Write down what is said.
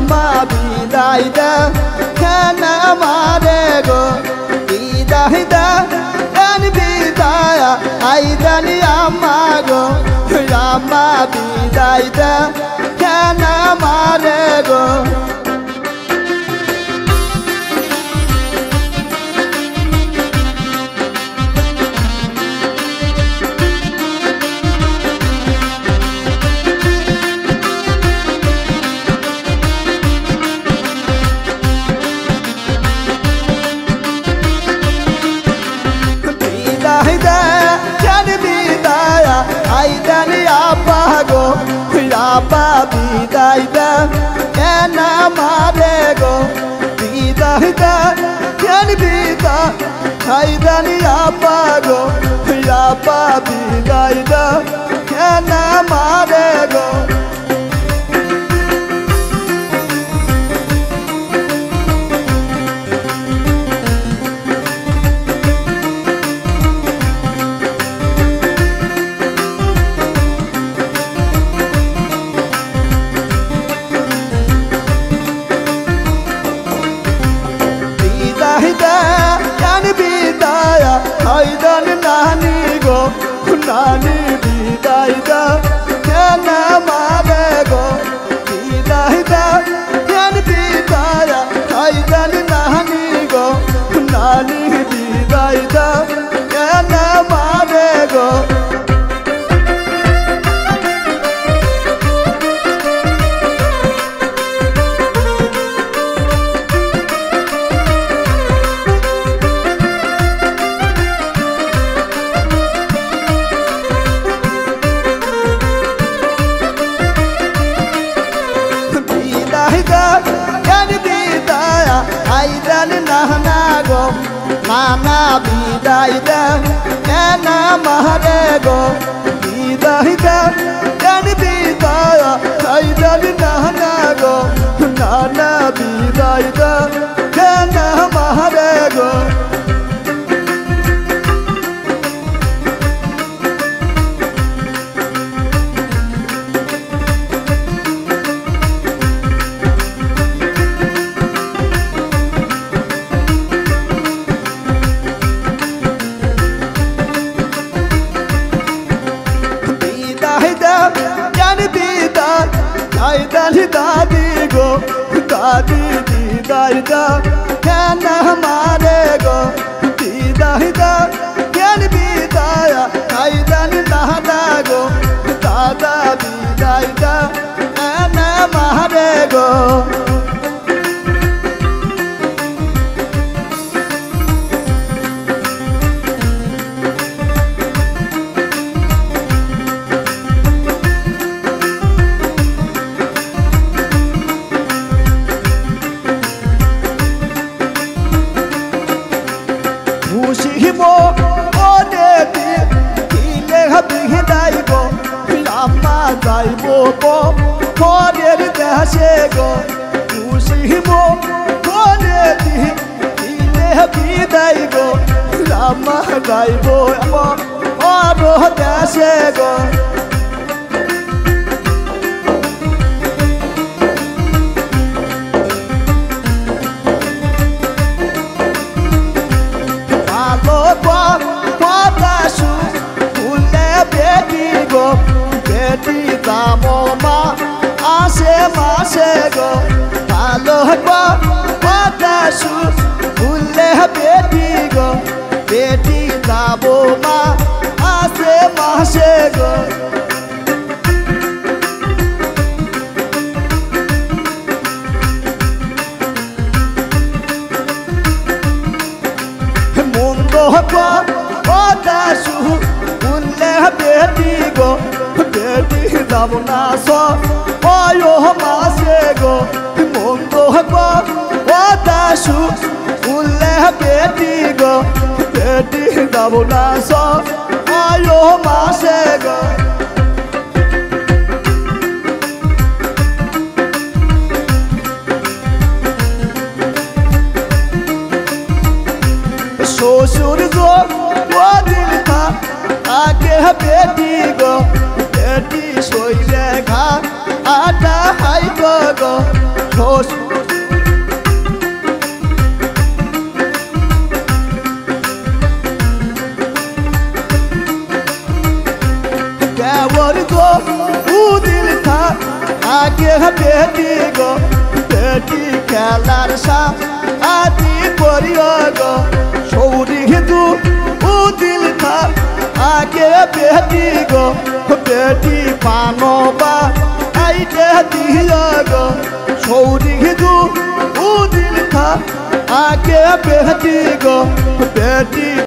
আম্মা বিদায় দে কেন আমারে গো বিদায় দে কেন বিদায় আইদানি আম্মা গো আম্মা বিদায় দে কেন আমারে গো আব্বা বিদায় দে কেন আমারে গো বিদায় দে কেন বিদায় আইদানি আব্বা গো আব্বা বিদায় দে কেন আমারে গো নানি বিদায় দে কেন আমারে গো বিদায় দে কেন বিদায় আইদানি নানি গো নানি বিদায় দে কেন আমারে গো নানা বিদায় দে কেন আমারে গো বিদায় দে কেন বিদায় আইদানি নানা গো নানা বিদায় দে কেন আমারে গো আইদানি দাদি গো দাদি বিদায় দে কেন আমারে গো বিদায় দে কেন বিদায় আইদানি দাদা গো দাদা বিদায় দে কেন আমারে গো যাইব পরের দেশে গো খুশিব বলে দিলে বিদায় গো রামা যাইব আরো দেশে গো ভালো পদাশু ফুলে বেটি গো বেটি যাবো মা আসে মাসে গো ভালো পদাশু ফুলে বেটি গো বেটি যাবো মা আসে মাসে গো মন্দ পদাশু ফুলে বেটি গো বেটি যাব না সয় মাসে গো মন্দ পদাশু ফুলে বেটি গো বেটি যাব না সয় মাসে গো শ্বশুর গো দিল খা আগে বেটি গো বেটি শৈলে ঘা আটা হাইব গো देवर गो ऊ दिल था आगे बेटी गो बेटी खेलार सा आदि करियो गो सौरी दू ऊ दिल था आगे बेटी गो बेटी पानोबा आइडे दियो गो सौरी दू ऊ दिल था आगे बेटी गो बेटी